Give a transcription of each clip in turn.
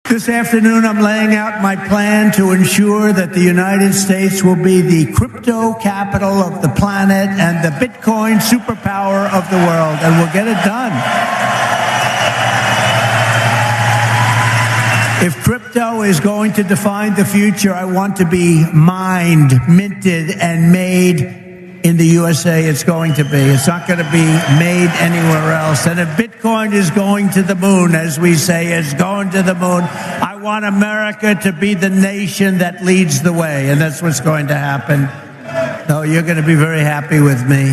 This afternoon, I'm laying out my plan to ensure that the United States will be the crypto capital of the planet and the Bitcoin superpower of the world, and we'll get it done. If crypto is going to define the future, I want to be mined, minted, and made in the USA. It's going to be. It's not going to be made anywhere else. And if Bitcoin is going to the moon, as we say, it's going to the moon, I want America to be the nation that leads the way. And that's what's going to happen. So you're going to be very happy with me.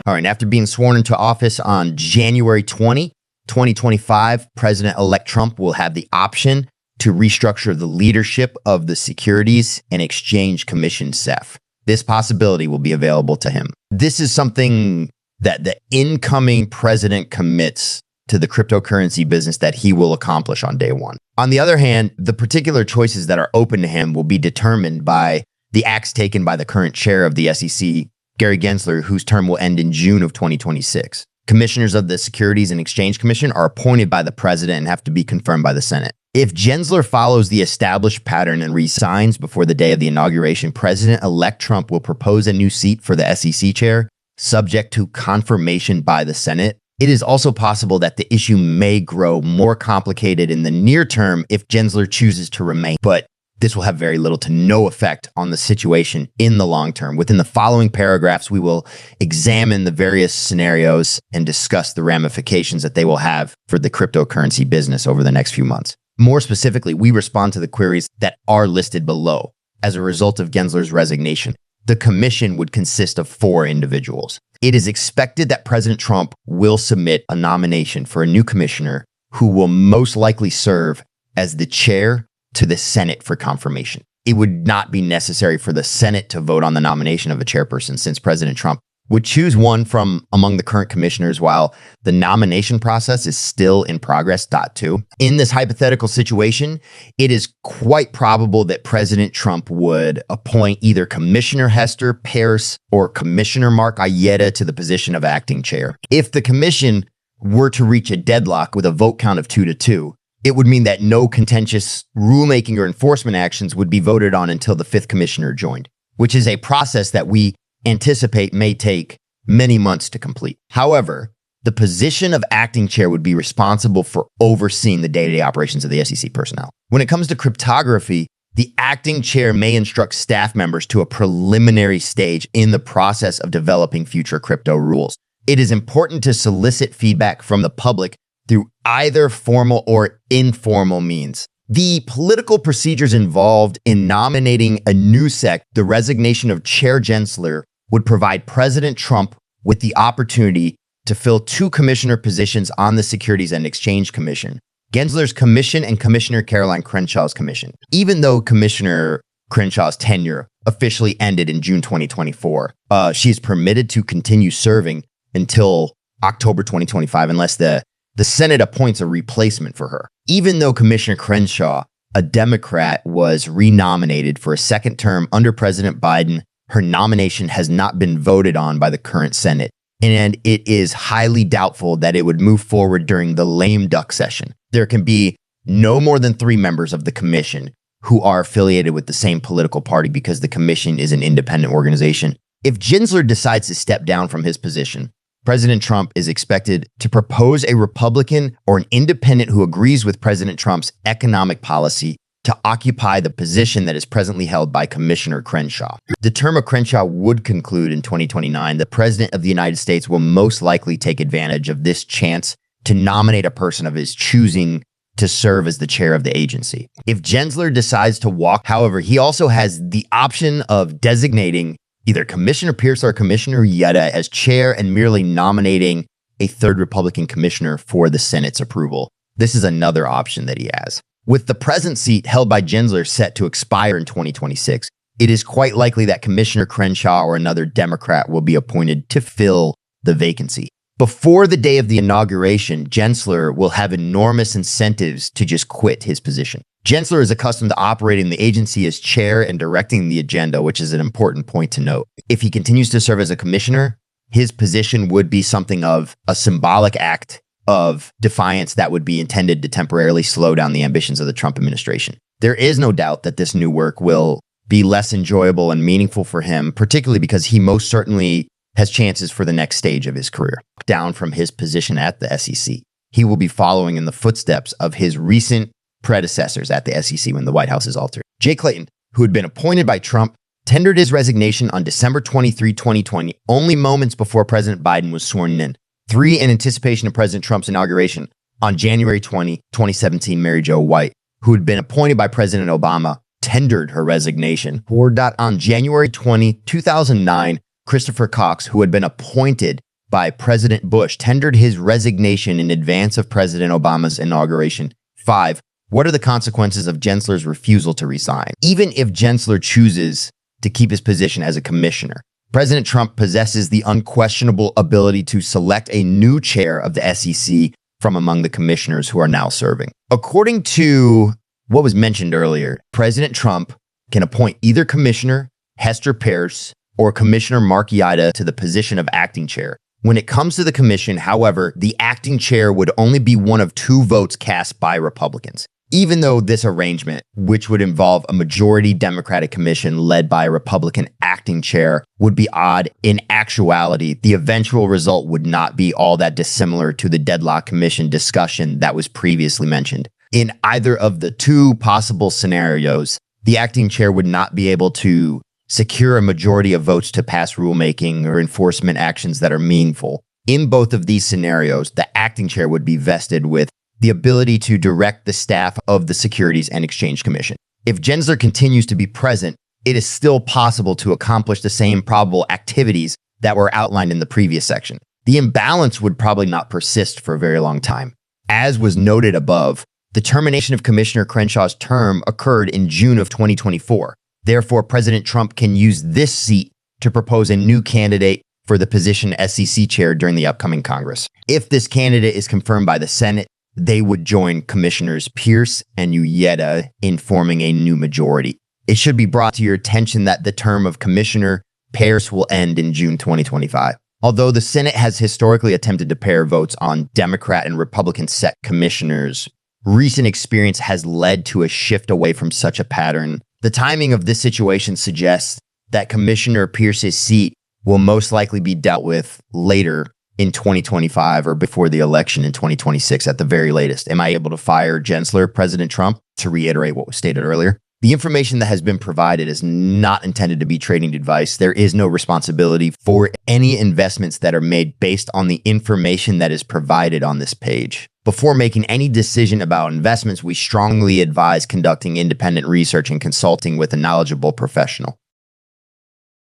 All right. After being sworn into office on January 2025, President-elect Trump will have the option to restructure the leadership of the Securities and Exchange Commission, SEC. This possibility will be available to him. This is something that the incoming president commits to the cryptocurrency business that he will accomplish on day one. On the other hand, the particular choices that are open to him will be determined by the acts taken by the current chair of the SEC, Gary Gensler, whose term will end in June of 2026. Commissioners of the Securities and Exchange Commission are appointed by the president and have to be confirmed by the Senate. If Gensler follows the established pattern and resigns before the day of the inauguration, President-elect Trump will propose a new seat for the SEC chair, subject to confirmation by the Senate. It is also possible that the issue may grow more complicated in the near term if Gensler chooses to remain, but this will have very little to no effect on the situation in the long term. Within the following paragraphs, we will examine the various scenarios and discuss the ramifications that they will have for the cryptocurrency business over the next few months. More specifically, we respond to the queries that are listed below. As a result of Gensler's resignation, the commission would consist of 4 individuals. It is expected that President Trump will submit a nomination for a new commissioner who will most likely serve as the chair to the Senate for confirmation. It would not be necessary for the Senate to vote on the nomination of a chairperson, since President Trump would choose one from among the current commissioners while the nomination process is still in progress. 2. In this hypothetical situation, it is quite probable that President Trump would appoint either Commissioner Hester Peirce or Commissioner Mark Ayeta to the position of acting chair. If the commission were to reach a deadlock with a vote count of 2-2, it would mean that no contentious rulemaking or enforcement actions would be voted on until the 5th commissioner joined, which is a process that we anticipate may take many months to complete. However, the position of acting chair would be responsible for overseeing the day-to-day operations of the SEC personnel. When it comes to cryptography, the acting chair may instruct staff members to a preliminary stage in the process of developing future crypto rules. It is important to solicit feedback from the public through either formal or informal means. The political procedures involved in nominating a new SEC, the resignation of Chair Gensler, would provide President Trump with the opportunity to fill 2 commissioner positions on the Securities and Exchange Commission, Gensler's commission and Commissioner Caroline Crenshaw's commission. Even though Commissioner Crenshaw's tenure officially ended in June 2024, she is permitted to continue serving until October 2025 unless the Senate appoints a replacement for her. Even though Commissioner Crenshaw, a Democrat, was renominated for a second term under President Biden, her nomination has not been voted on by the current Senate, and it is highly doubtful that it would move forward during the lame duck session. There can be no more than 3 members of the commission who are affiliated with the same political party because the commission is an independent organization. If Gensler decides to step down from his position, President Trump is expected to propose a Republican or an independent who agrees with President Trump's economic policy to occupy the position that is presently held by Commissioner Crenshaw. The term of Crenshaw would conclude in 2029. The President of the United States will most likely take advantage of this chance to nominate a person of his choosing to serve as the chair of the agency. If Gensler decides to walk, however, he also has the option of designating either Commissioner Peirce or Commissioner Ayeta as chair and merely nominating a 3rd Republican commissioner for the Senate's approval. This is another option that he has. With the present seat held by Gensler set to expire in 2026, it is quite likely that Commissioner Crenshaw or another Democrat will be appointed to fill the vacancy. Before the day of the inauguration, Gensler will have enormous incentives to just quit his position. Gensler is accustomed to operating the agency as chair and directing the agenda, which is an important point to note. If he continues to serve as a commissioner, his position would be something of a symbolic act of defiance that would be intended to temporarily slow down the ambitions of the Trump administration. There is no doubt that this new work will be less enjoyable and meaningful for him, particularly because he most certainly has chances for the next stage of his career. Down from his position at the SEC, he will be following in the footsteps of his recent predecessors at the SEC when the White House is altered. Jay Clayton, who had been appointed by Trump, tendered his resignation on December 23, 2020, only moments before President Biden was sworn in. 3, in anticipation of President Trump's inauguration on January 20, 2017, Mary Jo White, who had been appointed by President Obama, tendered her resignation. On January 20, 2009, Christopher Cox, who had been appointed by President Bush, tendered his resignation in advance of President Obama's inauguration. 5, what are the consequences of Gensler's refusal to resign? Even if Gensler chooses to keep his position as a commissioner, President Trump possesses the unquestionable ability to select a new chair of the SEC from among the commissioners who are now serving. According to what was mentioned earlier, President Trump can appoint either Commissioner Hester Peirce or Commissioner Mark Ida to the position of acting chair. When it comes to the commission, however, the acting chair would only be one of 2 votes cast by Republicans. Even though this arrangement, which would involve a majority Democratic commission led by a Republican acting chair, would be odd, in actuality, the eventual result would not be all that dissimilar to the deadlock commission discussion that was previously mentioned. In either of the 2 possible scenarios, the acting chair would not be able to secure a majority of votes to pass rulemaking or enforcement actions that are meaningful. In both of these scenarios, the acting chair would be vested with the ability to direct the staff of the Securities and Exchange Commission. If Gensler continues to be present, it is still possible to accomplish the same probable activities that were outlined in the previous section. The imbalance would probably not persist for a very long time. As was noted above, the termination of Commissioner Crenshaw's term occurred in June of 2024. Therefore, President Trump can use this seat to propose a new candidate for the position SEC chair during the upcoming Congress. If this candidate is confirmed by the Senate, they would join Commissioners Peirce and Uyeda in forming a new majority. It should be brought to your attention that the term of Commissioner Peirce will end in June 2025. Although the Senate has historically attempted to pair votes on Democrat and Republican set commissioners, recent experience has led to a shift away from such a pattern. The timing of this situation suggests that Commissioner Peirce's seat will most likely be dealt with later in 2025 or before the election in 2026 at the very latest. Am I able to fire Gensler, President Trump? To reiterate what was stated earlier, the information that has been provided is not intended to be trading advice. There is no responsibility for any investments that are made based on the information that is provided on this page. Before making any decision about investments, we strongly advise conducting independent research and consulting with a knowledgeable professional.